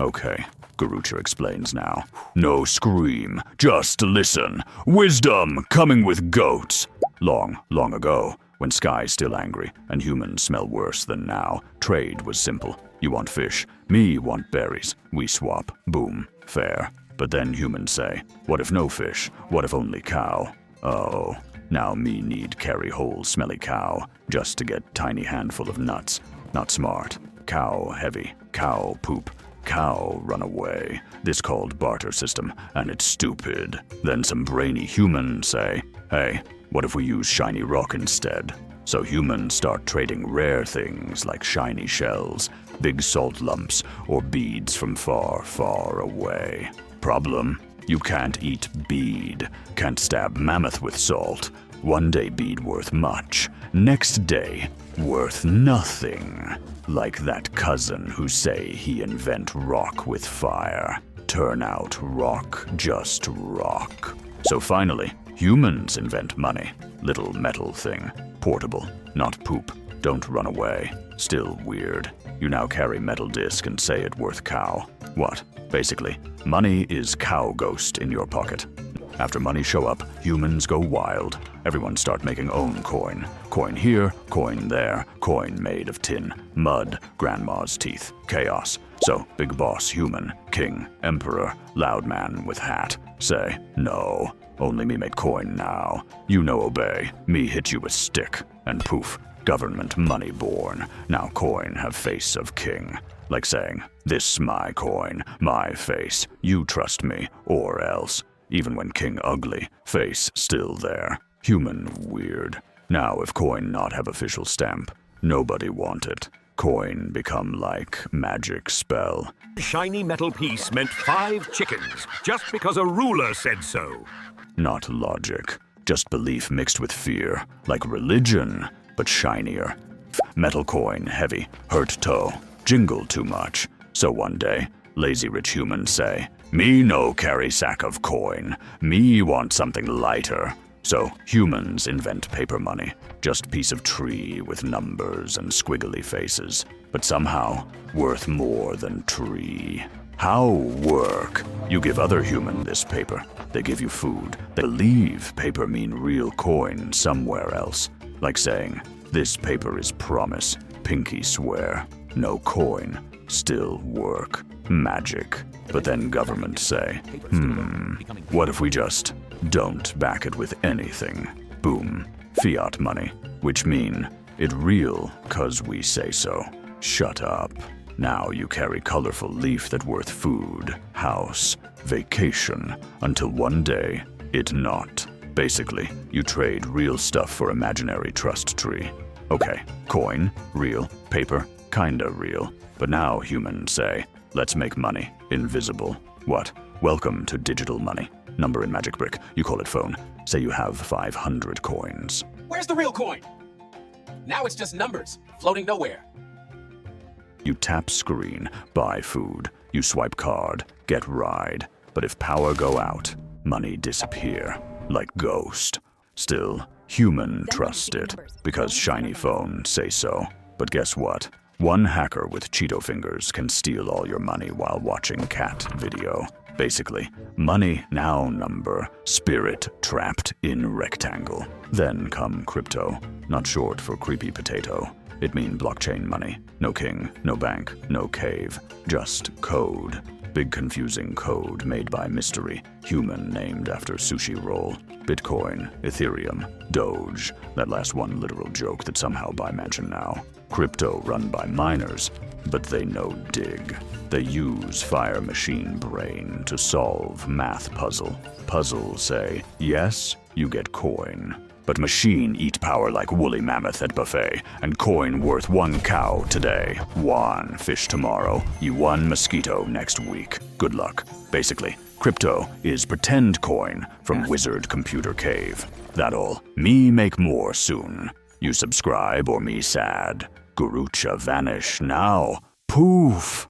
Okay, Garucha explains now. No scream, just listen. Wisdom coming with goats. Long, long ago, when sky's still angry and humans smell worse than now, trade was simple. You want fish, me want berries. We swap, boom, fair. But then humans say, what if no fish? What if only cow? Oh, now me need carry whole smelly cow just to get tiny handful of nuts. Not smart. Cow heavy, cow poop. Cow run away. This called Barter System, and it's stupid. Then some brainy humans say, hey, what if we use shiny rock instead? So humans start trading rare things like shiny shells, big salt lumps, or beads from far, far away. Problem? You can't eat bead, can't stab mammoth with salt. One day bead worth much, next day worth nothing. Like that cousin who say he invent rock with fire. Turn out rock, just rock. So finally, humans invent money. Little metal thing. Portable, not poop. Don't run away. Still weird. You now carry metal disc and say it worth cow. What? Basically, money is cow ghost in your pocket. After money show up, humans go wild. Everyone start making own coin. Coin here, coin there, coin made of tin, mud, grandma's teeth, chaos. So, big boss human, king, emperor, loud man with hat, say, no, only me make coin now. You no obey, me hit you with stick, and poof, government money born. Now coin have face of king. Like saying, this my coin, my face, you trust me, or else. Even when king ugly, face still there. Human weird. Now if coin not have official stamp, nobody want it. Coin become like magic spell. Shiny metal piece meant 5 chickens, just because a ruler said so. Not logic, just belief mixed with fear. Like religion, but shinier. Metal coin heavy, hurt toe, jingle too much. So one day, lazy rich humans say, me no carry sack of coin. Me want something lighter. So humans invent paper money. Just piece of tree with numbers and squiggly faces. But somehow worth more than tree. How work? You give other human this paper. They give you food. They believe paper mean real coin somewhere else. Like saying, this paper is promise. Pinky swear. No coin. Still work. Magic. But then government say, what if we just don't back it with anything? Boom. Fiat money. Which mean, it real cause we say so. Shut up. Now you carry colorful leaf that worth food, house, vacation, until one day, it not. Basically, you trade real stuff for imaginary trust tree. Okay, coin, real, paper, kinda real. But now humans say, let's make money invisible. What? Welcome to digital money. Number in magic brick. You call it phone. Say you have 500 coins. Where's the real coin? Now it's just numbers, floating nowhere. You tap screen, buy food. You swipe card, get ride. But if power go out, money disappear. Like ghost. Still, human trust it. Because shiny phone say so. But guess what? One hacker with Cheeto fingers can steal all your money while watching cat video. Basically, money now number, spirit trapped in rectangle. Then come crypto, not short for creepy potato. It mean blockchain money. No king, no bank, no cave, just code. Big confusing code made by mystery, human named after sushi roll. Bitcoin, Ethereum, Doge, that last one literal joke that somehow buy mansion now. Crypto run by miners, but they no dig. They use fire machine brain to solve math puzzle. Puzzles say, yes, you get coin. But machine eat power like woolly mammoth at buffet, and coin worth 1 cow today, 1 fish tomorrow, you 1 mosquito next week. Good luck. Basically, crypto is pretend coin from wizard computer cave. That all. Me make more soon. You subscribe or me sad. Garucha vanish now. Poof!